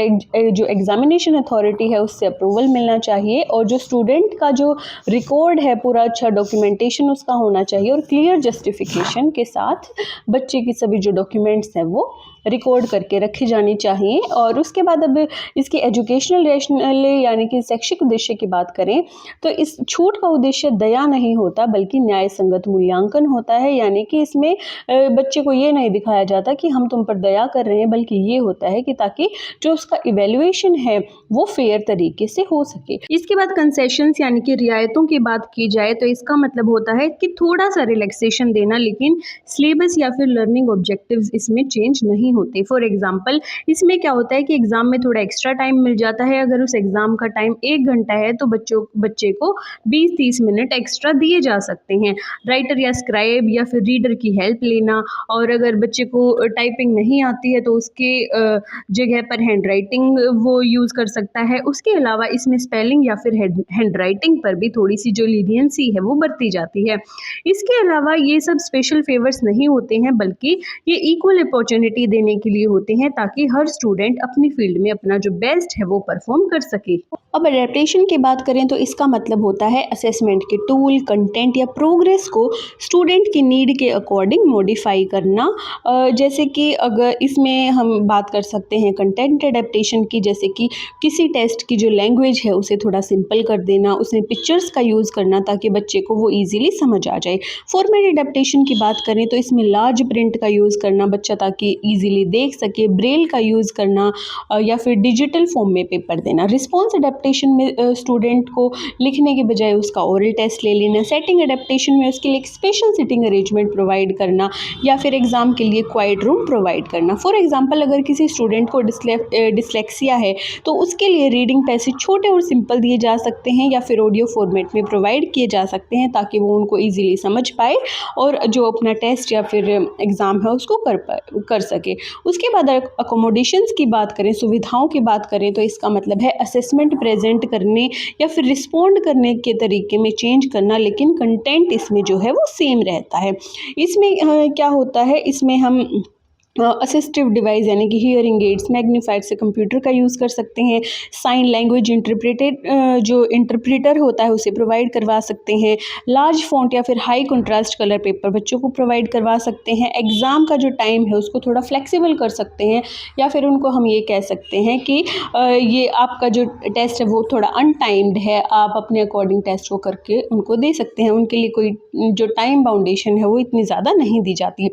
जो एग्जामिनेशन अथॉरिटी है उससे अप्रूवल मिलना चाहिए, और जो स्टूडेंट का जो रिकॉर्ड है पूरा अच्छा डॉक्यूमेंटेशन उसका होना चाहिए और क्लियर जस्टिफिकेशन के साथ बच्चे की सभी जो डॉक्यूमेंट्स हैं वो रिकॉर्ड करके रखी जानी चाहिए। और उसके बाद अब इसकी एजुकेशनल रैशनल यानी कि शैक्षिक उद्देश्य की बात करें तो इस छूट का उद्देश्य दया नहीं होता बल्कि न्याय संगत मूल्यांकन होता है। यानी कि इसमें बच्चे को ये नहीं दिखाया जाता कि हम तुम पर दया कर रहे हैं, बल्कि ये होता है कि ताकि जो उसका इवेल्युएशन है वो फेयर तरीके से हो सके। इसके बाद कंसेशंस यानी कि रियायतों की बात की जाए तो इसका मतलब होता है कि थोड़ा सा रिलैक्सेशन देना, लेकिन सिलेबस या फिर लर्निंग ऑब्जेक्टिव्स इसमें चेंज नहीं होते। फॉर एग्जांपल इसमें क्या होता है कि एग्जाम में थोड़ा एक्स्ट्रा टाइम मिल जाता है। अगर उस एग्जाम का टाइम 1 घंटा है तो बच्चे को 20-30 मिनट एक्स्ट्रा दिए जा सकते हैं। राइटर या स्क्राइब या फिर रीडर की हेल्प लेना, और अगर बच्चे को टाइपिंग नहीं आती है तो उसके जगह पर हैंड राइटिंग वो यूज़ कर सकता है। उसके अलावा इसमें स्पेलिंग या फिर हैंड राइटिंग पर भी थोड़ी सी जो लीनियंसी है वो बरती जाती है। इसके अलावा ये सब स्पेशल फेवर्स नहीं होते हैं, बल्कि ये इक्वल अपॉर्चुनिटी देने के लिए होते हैं ताकि हर स्टूडेंट अपनी फील्ड में अपना जो बेस्ट है वो परफॉर्म कर सके। अब अडेप्टेशन की बात करें तो इसका मतलब होता है असेसमेंट के टूल, कंटेंट या प्रोग्रेस को स्टूडेंट की नीड के अकॉर्डिंग मॉडिफाई करना। जैसे कि अगर इसमें हम बात कर सकते हैं कंटेंट अडेप्टेशन की, जैसे कि किसी टेस्ट की जो लैंग्वेज है उसे थोड़ा सिंपल कर देना, उसमें पिक्चर्स का यूज़ करना ताकि बच्चे को वो ईजिली समझ आ जाए। फॉर्मेट अडेप्टेशन की बात करें तो इसमें लार्ज प्रिंट का यूज़ करना बच्चा ताकि ईजिली देख सके, ब्रेल का यूज़ करना या फिर डिजिटल फॉर्म में पेपर देना। रिस्पॉन्स अडेप्टेशन में स्टूडेंट को लिखने के बजाय उसका ओरल टेस्ट ले लेना। सेटिंग अडेप्टेशन में उसके लिए एक स्पेशल सिटिंग अरेंजमेंट प्रोवाइड करना या फिर एग्जाम के लिए क्वाइट रूम प्रोवाइड करना। फॉर एग्जांपल अगर किसी स्टूडेंट को डिस्लेक्सिया है तो उसके लिए रीडिंग पैसेज छोटे और सिंपल दिए जा सकते हैं या फिर ऑडियो फॉर्मेट में प्रोवाइड किए जा सकते हैं ताकि वो उनको ईजिली समझ पाए और जो अपना टेस्ट या फिर एग्ज़ाम है उसको कर सके। उसके बाद अकोमोडेशंस की बात करें, सुविधाओं की बात करें तो इसका मतलब है असेसमेंट प्रेजेंट करने या फिर रिस्पोंड करने के तरीके में चेंज करना, लेकिन कंटेंट इसमें जो है वो सेम रहता है। इसमें क्या होता है, इसमें हम असिस्टिव डिवाइस यानी कि हियरिंग एड्स, मैग्नीफायर से कंप्यूटर का यूज़ कर सकते हैं। साइन लैंग्वेज जो इंटरप्रेटर होता है उसे प्रोवाइड करवा सकते हैं। लार्ज फॉन्ट या फिर हाई कंट्रास्ट कलर पेपर बच्चों को प्रोवाइड करवा सकते हैं। एग्ज़ाम का जो टाइम है उसको थोड़ा फ्लेक्सिबल कर सकते हैं या फिर उनको हम ये कह सकते हैं कि ये आपका जो टेस्ट है वो थोड़ा अनटाइम्ड है, आप अपने अकॉर्डिंग टेस्ट को करके उनको दे सकते हैं। उनके लिए कोई जो टाइम बाउंडेशन है वो इतनी ज़्यादा नहीं दी जाती।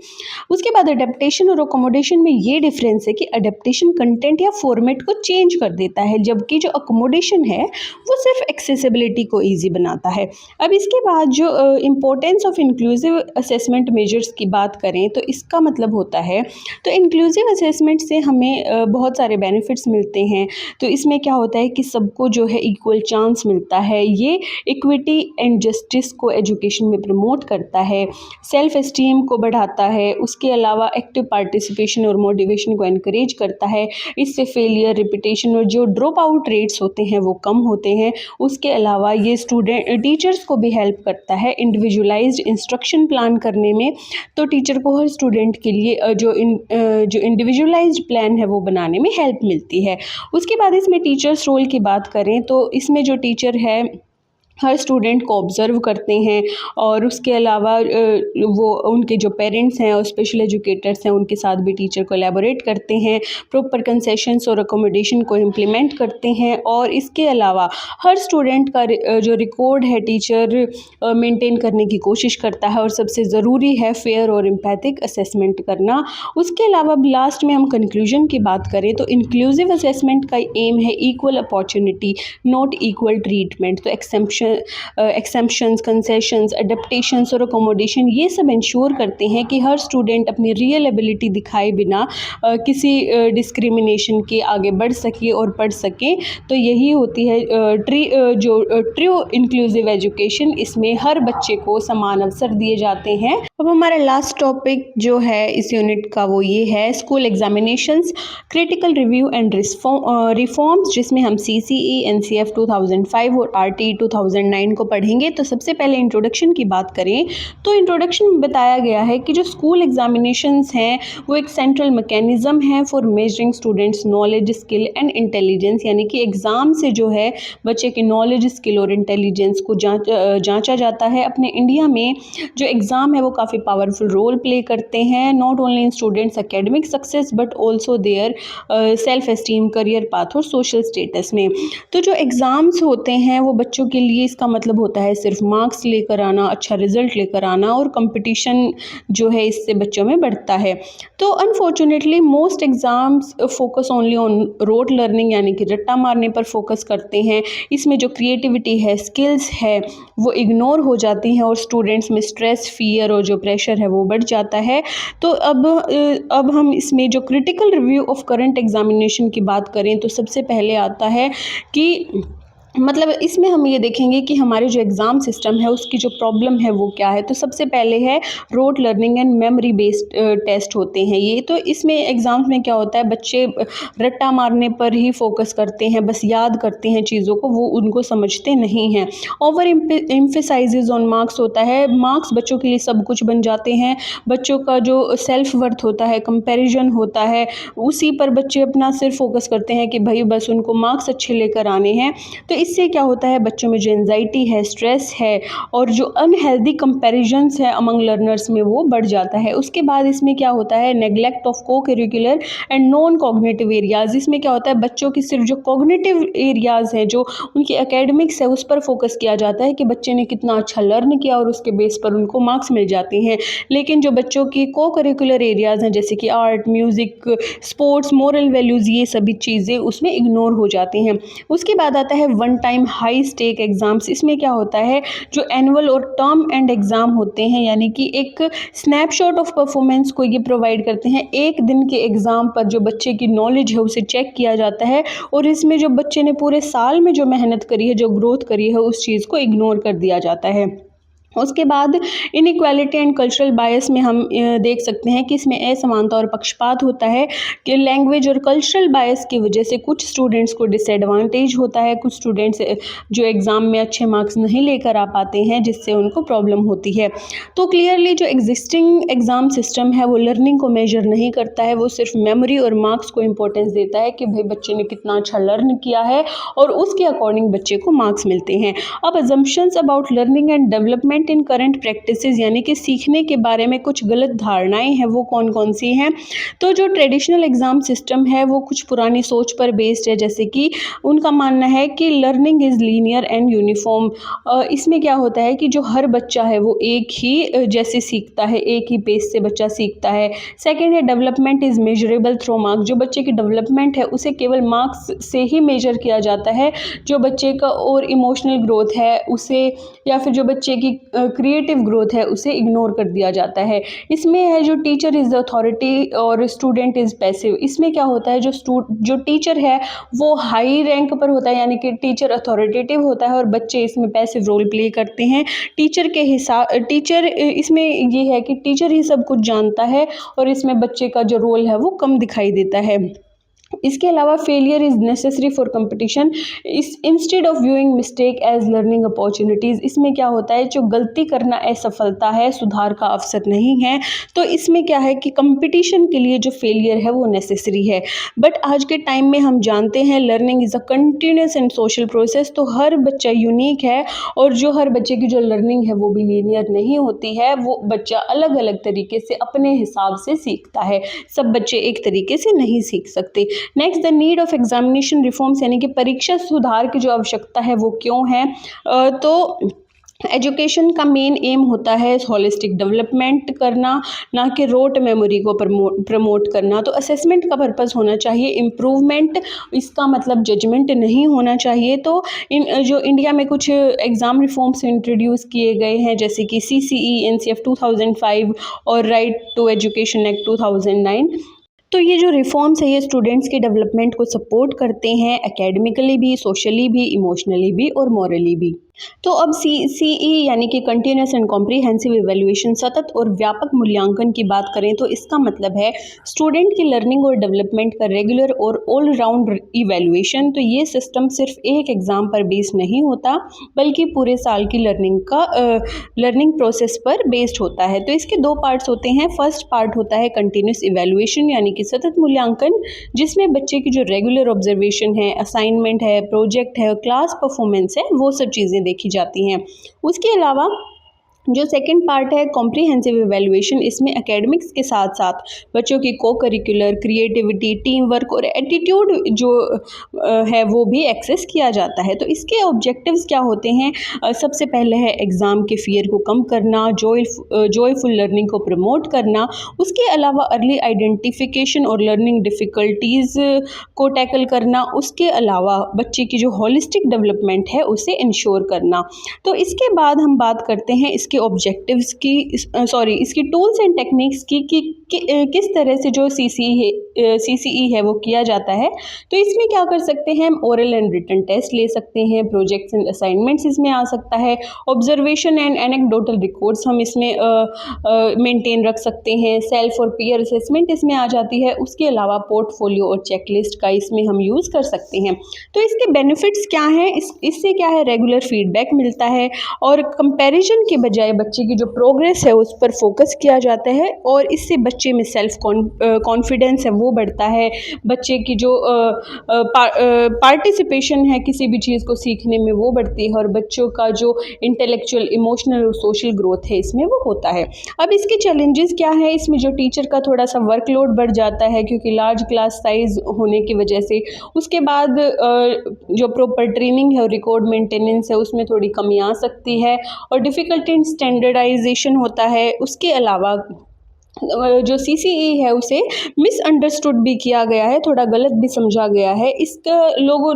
उसके बाद अडेप्टेशन और अकोमोडेशन में ये डिफरेंस है कि अडेप्टेशन कंटेंट या फॉर्मेट को चेंज कर देता है, जबकि जो अकोमोडेशन है वो सिर्फ एक्सेसिबिलिटी को इजी बनाता है। अब इसके बाद जो importance of inclusive assessment measures की बात करें तो इसका मतलब होता है, तो इंक्लूसिव असेसमेंट से हमें बहुत सारे बेनिफिट्स मिलते हैं। तो इसमें क्या होता है कि सबको जो है इक्वल चांस मिलता है, ये इक्विटी एंड जस्टिस को एजुकेशन में प्रमोट करता है, सेल्फ एस्टीम को बढ़ाता है, उसके अलावा एक्टिव पार्टिसिपेशन और मोटिवेशन को एनकरेज करता है। इससे फेलियर, रिपीटेशन और जो ड्रॉप आउट रेट्स होते हैं वो कम होते हैं। उसके अलावा ये टीचर्स को भी हेल्प करता है इंडिविजुअलाइज्ड इंस्ट्रक्शन प्लान करने में। तो टीचर को हर स्टूडेंट के लिए जो इंडिविजुअलाइज्ड प्लान है वो बनाने में हेल्प मिलती है। उसके बाद इसमें टीचर्स रोल की बात करें तो इसमें जो टीचर है हर स्टूडेंट को ऑब्ज़र्व करते हैं और उसके अलावा वो उनके जो पेरेंट्स हैं और स्पेशल एजुकेटर्स हैं उनके साथ भी टीचर कोलैबोरेट करते हैं, प्रॉपर कंसेशंस और अकोमोडेशन को इम्प्लीमेंट करते हैं। और इसके अलावा हर स्टूडेंट का जो रिकॉर्ड है टीचर मेंटेन करने की कोशिश करता है और सबसे ज़रूरी है फेयर और एम्पैथिक असेसमेंट करना। उसके अलावा लास्ट में हम कंक्लूजन की बात करें तो इंक्लूसिव असेसमेंट का एम है equal opportunity not equal treatment. तो एक्सेम्पशंस, कंसेशंस, अडेप्टेशंस और अकोमोडेशन ये सब इंश्योर करते हैं कि हर स्टूडेंट अपनी रियल एबिलिटी दिखाए बिना किसी डिस्क्रिमिनेशन के आगे बढ़ सके और पढ़ सके। तो यही होती है ट्रू इंक्लूसिव एजुकेशन। इसमें हर बच्चे को समान अवसर दिए जाते हैं। अब हमारा लास्ट टॉपिक जो है इस यूनिट का वो ये है school examinations, critical review and reforms, जिसमें हम CCE, NCF 2005 और RTE 2009 को पढ़ेंगे। तो सबसे पहले इंट्रोडक्शन की बात करें तो इंट्रोडक्शन में बताया गया है कि जो स्कूल एग्जामिनेशंस हैं वो एक सेंट्रल मैकेनिज्म है for measuring students knowledge, skill and intelligence. यानी कि एग्ज़ाम से जो है बच्चे के नॉलेज, स्किल और इंटेलिजेंस को जांचा जाता है। अपने इंडिया में जो एग्ज़ाम है वो काफ़ी पावरफुल रोल प्ले करते हैं, not only in students academic success but also their self esteem, career path और सोशल स्टेटस में। तो जो एग्ज़ाम्स होते हैं वो बच्चों के लिए इसका मतलब होता है सिर्फ मार्क्स लेकर आना, अच्छा रिजल्ट लेकर आना, और कंपटीशन जो है इससे बच्चों में बढ़ता है। तो unfortunately most exams focus only on rote learning, यानी कि रट्टा मारने पर फोकस करते हैं। इसमें जो क्रिएटिविटी है, स्किल्स है, वो इग्नोर हो जाती हैं और स्टूडेंट्स में स्ट्रेस, फियर और जो प्रेशर है वो बढ़ जाता है। तो अब हम इसमें जो critical review of current examination की बात करें तो सबसे पहले आता है कि मतलब इसमें हम ये देखेंगे कि हमारे जो एग्ज़ाम सिस्टम है उसकी जो प्रॉब्लम है वो क्या है। तो सबसे पहले है rote learning and memory based test होते हैं ये। तो इसमें एग्ज़ाम्स में क्या होता है, बच्चे रट्टा मारने पर ही फोकस करते हैं, बस याद करते हैं चीज़ों को, वो उनको समझते नहीं हैं। ओवर एम्फेसाइजेज ऑन मार्क्स होता है, मार्क्स बच्चों के लिए सब कुछ बन जाते हैं। बच्चों का जो सेल्फ वर्थ होता है, कंपैरिजन होता है, उसी पर बच्चे अपना सिर्फ फोकस करते हैं कि भाई बस उनको मार्क्स अच्छे लेकर आने हैं। तो इससे क्या होता है, बच्चों में जो एंजाइटी है, स्ट्रेस है और जो अनहेल्दी कंपैरिजन्स है अमंग लर्नर्स में वो बढ़ जाता है। उसके बाद इसमें क्या होता है, नेग्लेक्ट ऑफ को curricular and non cognitive areas. इसमें क्या होता है, बच्चों की सिर्फ जो कॉग्निटिव एरियाज हैं, जो उनकी एकेडमिक्स है, उस पर फोकस किया जाता है कि बच्चे ने कितना अच्छा लर्न किया और उसके बेस पर उनको मार्क्स मिल जाते हैं। लेकिन जो बच्चों की को करिकुलर एरियाज हैं जैसे कि art, music, sports, moral values, ये सभी चीज़ें उसमें इग्नोर हो जाती हैं। उसके बाद आता है one time high stake exams. इसमें क्या होता है, जो एनुअल और टर्म एंड एग्ज़ाम होते हैं, यानी कि एक स्नैपशॉट ऑफ परफॉर्मेंस को ये प्रोवाइड करते हैं। एक दिन के एग्ज़ाम पर जो बच्चे की नॉलेज है उसे चेक किया जाता है और इसमें जो बच्चे ने पूरे साल में जो मेहनत करी है, जो ग्रोथ करी है, उस चीज़ को इग्नोर कर दिया जाता है। उसके बाद इनइक्वालिटी एंड कल्चरल बायस में हम देख सकते हैं कि इसमें असमानता और पक्षपात होता है कि लैंग्वेज और कल्चरल बायस की वजह से कुछ स्टूडेंट्स को डिसएडवांटेज होता है, कुछ स्टूडेंट्स जो एग्ज़ाम में अच्छे मार्क्स नहीं लेकर आ पाते हैं जिससे उनको प्रॉब्लम होती है। तो क्लियरली जो एग्जिस्टिंग एग्ज़ाम सिस्टम है वो लर्निंग को मेजर नहीं करता है, वो सिर्फ मेमोरी और मार्क्स को इंपॉर्टेंस देता है कि भाई बच्चे ने कितना अच्छा लर्न किया है और उसके अकॉर्डिंग बच्चे को मार्क्स मिलते हैं। अब assumptions about learning and development in current practices, यानी कि सीखने के बारे में कुछ गलत धारणाएं हैं, वो कौन कौन सी हैं। तो जो ट्रेडिशनल एग्ज़ाम सिस्टम है वो कुछ पुरानी सोच पर बेस्ड है, जैसे कि उनका मानना है कि learning is linear and uniform. इसमें क्या होता है कि जो हर बच्चा है वो एक ही जैसे सीखता है, एक ही पेस से बच्चा सीखता है। सेकेंड है development is measurable through marks. जो बच्चे की डेवलपमेंट है उसे केवल मार्क्स से ही मेजर किया जाता है। जो बच्चे का और इमोशनल ग्रोथ है उसे, या फिर जो बच्चे की क्रिएटिव ग्रोथ है उसे इग्नोर कर दिया जाता है। इसमें है जो टीचर इज़ द अथॉरिटी और स्टूडेंट इज़ पैसिव। इसमें क्या होता है, जो टीचर है वो हाई रैंक पर होता है, यानी कि टीचर अथॉरिटेटिव होता है और बच्चे इसमें पैसिव रोल प्ले करते हैं। टीचर इसमें ये है कि टीचर ही सब कुछ जानता है और इसमें बच्चे का जो रोल है वो कम दिखाई देता है। इसके अलावा failure is necessary for competition is instead of viewing mistake as learning opportunities. इसमें क्या होता है, जो गलती करना असफलता है, सुधार का अवसर नहीं है। तो इसमें क्या है कि कंपटीशन के लिए जो फेलियर है वो नेसेसरी है। बट आज के टाइम में हम जानते हैं learning is a continuous and social process. तो हर बच्चा यूनिक है और जो हर बच्चे की जो लर्निंग है वो भी लीनियर नहीं होती है। वो बच्चा अलग अलग तरीके से अपने हिसाब से सीखता है, सब बच्चे एक तरीके से नहीं सीख सकते। Next the need of examination reforms, यानी कि परीक्षा सुधार की जो आवश्यकता है वो क्यों है। तो एजुकेशन का मेन एम होता है होलिस्टिक डेवलपमेंट करना, ना कि रोट मेमोरी को प्रमोट करना। तो असेसमेंट का पर्पस होना चाहिए इम्प्रूवमेंट, इसका मतलब जजमेंट नहीं होना चाहिए। तो जो इंडिया में कुछ एग्ज़ाम रिफॉर्म्स इंट्रोड्यूस किए गए हैं जैसे कि CCE NCF 2005 और राइट टू एजुकेशन एक्ट 2009। तो ये जो रिफॉर्म्स है ये स्टूडेंट्स के डेवलपमेंट को सपोर्ट करते हैं, एकेडमिकली भी, सोशली भी, इमोशनली भी और मॉरली भी। तो अब CCE यानी कि कंटिन्यूस एंड कॉम्प्रिहेंसिव इवैल्यूएशन, सतत और व्यापक मूल्यांकन की बात करें तो इसका मतलब है स्टूडेंट की लर्निंग और डेवलपमेंट का रेगुलर और ऑल राउंड इवैल्यूएशन। तो ये सिस्टम सिर्फ एक एग्ज़ाम पर बेस्ड नहीं होता बल्कि पूरे साल की लर्निंग प्रोसेस पर बेस्ड होता है। तो इसके दो पार्ट्स होते हैं। फर्स्ट पार्ट होता है कंटिन्यूस इवैल्यूएशन यानी कि सतत मूल्यांकन, जिसमें बच्चे की जो रेगुलर ऑब्जर्वेशन है, असाइनमेंट है, प्रोजेक्ट है, क्लास परफॉर्मेंस है, वो सब चीज़ें देखी जाती हैं। उसके अलावा जो सेकंड पार्ट है कॉम्प्रिहेंसिव इवैल्यूएशन, इसमें एकेडमिक्स के साथ साथ बच्चों की को करिकुलर, क्रिएटिविटी, टीम वर्क और एटीट्यूड जो है वो भी एक्सेस किया जाता है। तो इसके ऑब्जेक्टिव्स क्या होते हैं? सबसे पहले है एग्ज़ाम के फियर को कम करना, जॉयफुल लर्निंग को प्रमोट करना, उसके अलावा अर्ली आइडेंटिफिकेशन और लर्निंग डिफ़िकल्टीज़ को टैकल करना, उसके अलावा बच्चे की जो होलिस्टिक डेवलपमेंट है उसे इंश्योर करना। तो इसके बाद हम बात करते हैं इसके ऑब्जेक्टिव्स की, इसकी टूल्स एंड टेक्निक्स की कि किस तरह से जो सीसीई है वो किया जाता है। तो इसमें क्या कर सकते हैं? हम ओरल एंड रिटन टेस्ट ले सकते हैं, प्रोजेक्ट्स एंड असाइनमेंट्स इसमें आ सकता है, ऑब्जर्वेशन एंड एनेक्डोटल रिकॉर्ड्स हम इसमें मेंटेन रख सकते हैं, सेल्फ और पीयर असेसमेंट इसमें आ जाती है, उसके अलावा पोर्टफोलियो और चेकलिस्ट का इसमें हम यूज़ कर सकते हैं। तो इसके बेनिफिट्स क्या हैं? इससे क्या है, रेगुलर फीडबैक मिलता है और कंपैरिजन के बजाय बच्चे की जो प्रोग्रेस है उस पर फोकस किया जाता है और इससे बच्चे में सेल्फ कॉन्फिडेंस है वो बढ़ता है, बच्चे की जो पार्टिसिपेशन है किसी भी चीज़ को सीखने में वो बढ़ती है और बच्चों का जो इंटेलेक्चुअल, इमोशनल और सोशल ग्रोथ है इसमें वो होता है। अब इसके चैलेंजेस क्या है? इसमें जो टीचर का थोड़ा सा वर्कलोड बढ़ जाता है क्योंकि लार्ज क्लास साइज होने की वजह से, उसके बाद जो प्रॉपर ट्रेनिंग है और रिकॉर्ड मेंटेनेंस है उसमें थोड़ी कमी आ सकती है और डिफ़िकल्टी इन स्टैंडर्डाइजेशन होता है। उसके अलावा जो सीसीई है उसे मिसअंडरस्टूड भी किया गया है, थोड़ा गलत भी समझा गया है। इसका लोगों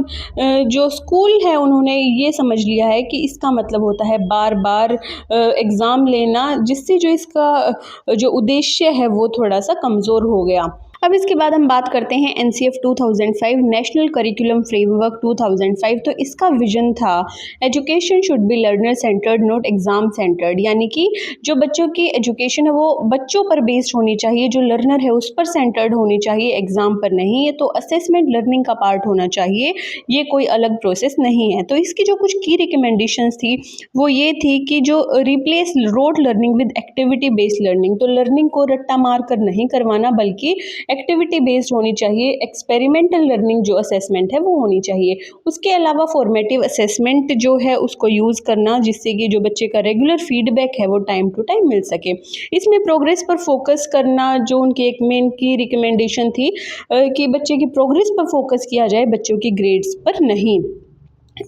जो स्कूल है उन्होंने ये समझ लिया है कि इसका मतलब होता है बार बार एग्ज़ाम लेना, जिससे जो इसका जो उद्देश्य है वो थोड़ा सा कमज़ोर हो गया। अब इसके बाद हम बात करते हैं एनसीएफ 2005 नेशनल करिकुलम फ्रेमवर्क 2005। तो इसका विजन था education should be learner centred not exam centred, यानी कि जो बच्चों की एजुकेशन है वो बच्चों पर बेस्ड होनी चाहिए, जो लर्नर है उस पर सेंटर्ड होनी चाहिए, एग्ज़ाम पर नहीं है। तो असेसमेंट लर्निंग का पार्ट होना चाहिए, ये कोई अलग प्रोसेस नहीं है। तो इसकी जो कुछ की रिकमेंडेशंस थी वो ये थी कि जो replace rote learning with activity based learning, तो लर्निंग को रट्टा मार कर नहीं करवाना बल्कि एक्टिविटी बेस्ड होनी चाहिए, एक्सपेरिमेंटल लर्निंग जो असेसमेंट है वो होनी चाहिए। उसके अलावा फॉर्मेटिव असेसमेंट जो है उसको यूज़ करना, जिससे कि जो बच्चे का रेगुलर फीडबैक है वो टाइम टू टाइम मिल सके। इसमें प्रोग्रेस पर फोकस करना जो उनकी एक मेन की रिकमेंडेशन थी कि बच्चे की प्रोग्रेस पर फोकस किया जाए, बच्चों की ग्रेड्स पर नहीं।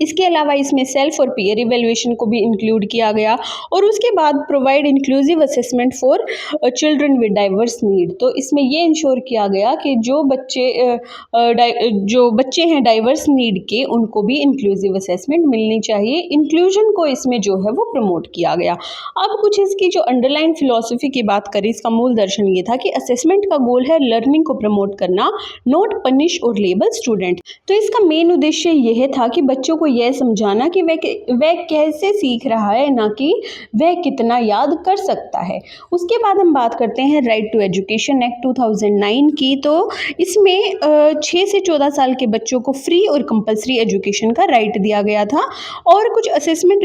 इसके अलावा इसमें सेल्फ और पीयर इवैल्यूएशन को भी इंक्लूड किया गया और उसके बाद provide inclusive assessment for children with diverse need. तो इसमें ये इंश्योर किया गया कि जो बच्चे हैं डाइवर्स नीड के, उनको भी इंक्लूसिव असेसमेंट मिलनी चाहिए। इंक्लूजन को इसमें जो है वो प्रमोट किया गया। अब कुछ इसकी जो अंडरलाइन फिलॉसफी की बात करें, इसका मूल दर्शन ये था कि असेसमेंट का गोल है लर्निंग को प्रमोट करना, नॉट पनिश और लेबल स्टूडेंट। तो इसका मेन उद्देश्य यह था कि बच्चों को यह समझाना कि वह कैसे सीख रहा है, ना कि वह कितना याद कर सकता है। उसके बाद हम बात करते हैं राइट टू एजुकेशन एक्ट 2009 की। तो इसमें 6 से 14 साल के बच्चों को फ्री और कंपलसरी एजुकेशन का राइट दिया गया था। और कुछ असेसमेंट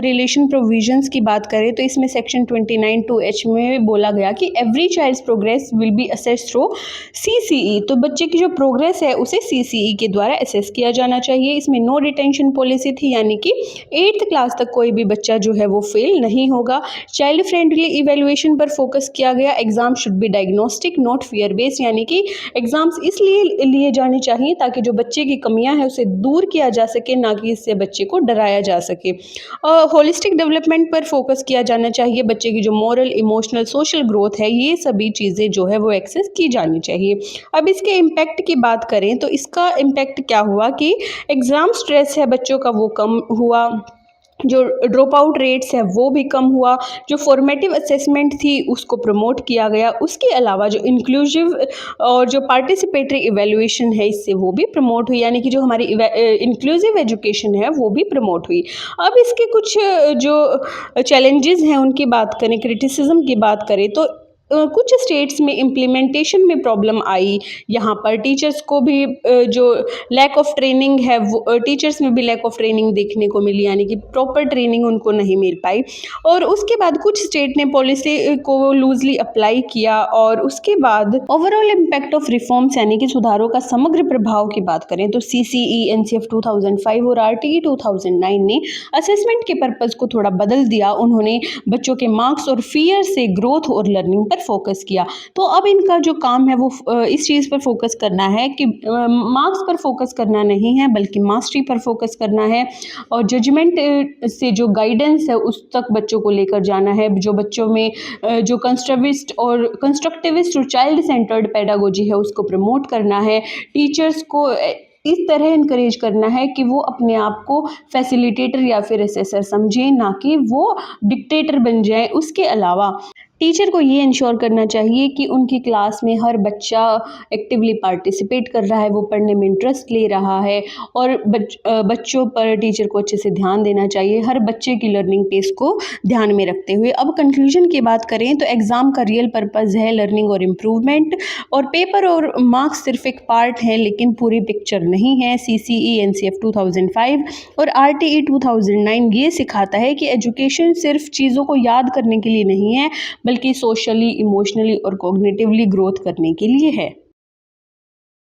रिलेशन प्रोविजंस की बात करें तो इसमें सेक्शन 29(2)H में बोला गया कि every child's progress will be assessed through CCE. तो बच्चे की जो प्रोग्रेस है उसे सीसीई के द्वारा असेस किया जाना चाहिए। इसमें नो डिटेंशन पॉलिसी थी, यानी कि 8th क्लास तक कोई भी बच्चा जो है वो फेल नहीं होगा। चाइल्ड फ्रेंडली इवैल्यूएशन पर फोकस किया गया। Exam should be diagnostic not fear based, यानी कि एग्जाम्स इसलिए लिए जाने चाहिए ताकि जो बच्चे की कमियां हैं उसे दूर किया जा सके, ना कि इससे बच्चे को डराया जा सके। होलिस्टिक डेवलपमेंट पर फोकस किया जाना चाहिए। बच्चे की जो मॉरल, इमोशनल, सोशल ग्रोथ है, ये सभी चीज़ें जो है वो एक्सेस की जानी चाहिए। अब इसके इम्पैक्ट की बात करें तो इसका इम्पैक्ट क्या हुआ कि एग्ज़ाम स्ट्रेस है बच्चों का वो कम हुआ, जो ड्रॉप आउट रेट्स है वो भी कम हुआ, जो फॉर्मेटिव असेसमेंट थी उसको प्रमोट किया गया। उसके अलावा जो इंक्लूसिव और जो पार्टिसिपेटरी इवैल्यूएशन है इससे वो भी प्रमोट हुई, यानी कि जो हमारी इंक्लूसिव एजुकेशन है वो भी प्रमोट हुई। अब इसके कुछ जो चैलेंजेस हैं उनकी बात करें, क्रिटिसिज्म की बात करें तो कुछ स्टेट्स में इम्प्लीमेंटेशन में प्रॉब्लम आई। यहाँ पर टीचर्स को भी जो लैक ऑफ ट्रेनिंग है वो टीचर्स में भी लैक ऑफ ट्रेनिंग देखने को मिली, यानी कि प्रॉपर ट्रेनिंग उनको नहीं मिल पाई। और उसके बाद कुछ स्टेट ने पॉलिसी को लूजली अप्लाई किया। और उसके बाद ओवरऑल इम्पैक्ट ऑफ रिफॉर्म्स यानी कि सुधारों का समग्र प्रभाव की बात करें तो CCE NCF 2005 और RTE 2009 ने असेसमेंट के पर्पज़ को थोड़ा बदल दिया। उन्होंने बच्चों के मार्क्स और फियर से ग्रोथ और लर्निंग पर फोकस किया। तो अब इनका जो काम है वो इस चीज़ पर फोकस करना है कि मार्क्स पर फोकस करना नहीं है बल्कि मास्टरी पर फोकस करना है। और जजमेंट से जो गाइडेंस है उस तक बच्चों को लेकर जाना है। जो बच्चों में जो कंस्ट्रक्टिविस्ट और चाइल्ड सेंटर्ड पेडागोजी है उसको प्रमोट करना है। टीचर्स को इस तरह इनकरेज करना है कि वो अपने आप को फैसिलिटेटर या फिर असेसर समझें, ना कि वो डिक्टेटर बन जाए। उसके अलावा टीचर को ये इंश्योर करना चाहिए कि उनकी क्लास में हर बच्चा एक्टिवली पार्टिसिपेट कर रहा है, वो पढ़ने में इंटरेस्ट ले रहा है। और बच्चों पर टीचर को अच्छे से ध्यान देना चाहिए, हर बच्चे की लर्निंग पेस को ध्यान में रखते हुए। अब कंक्लूजन की बात करें तो एग्ज़ाम का रियल पर्पज़ है लर्निंग और इम्प्रूवमेंट, और पेपर और मार्क्स सिर्फ एक पार्ट है लेकिन पूरी पिक्चर नहीं है। CCE NCF 2005 और RTE 2009 ये सिखाता है कि एजुकेशन सिर्फ चीज़ों को याद करने के लिए नहीं है बल्कि सोशली, इमोशनली और कॉग्निटिवली ग्रोथ करने के लिए है।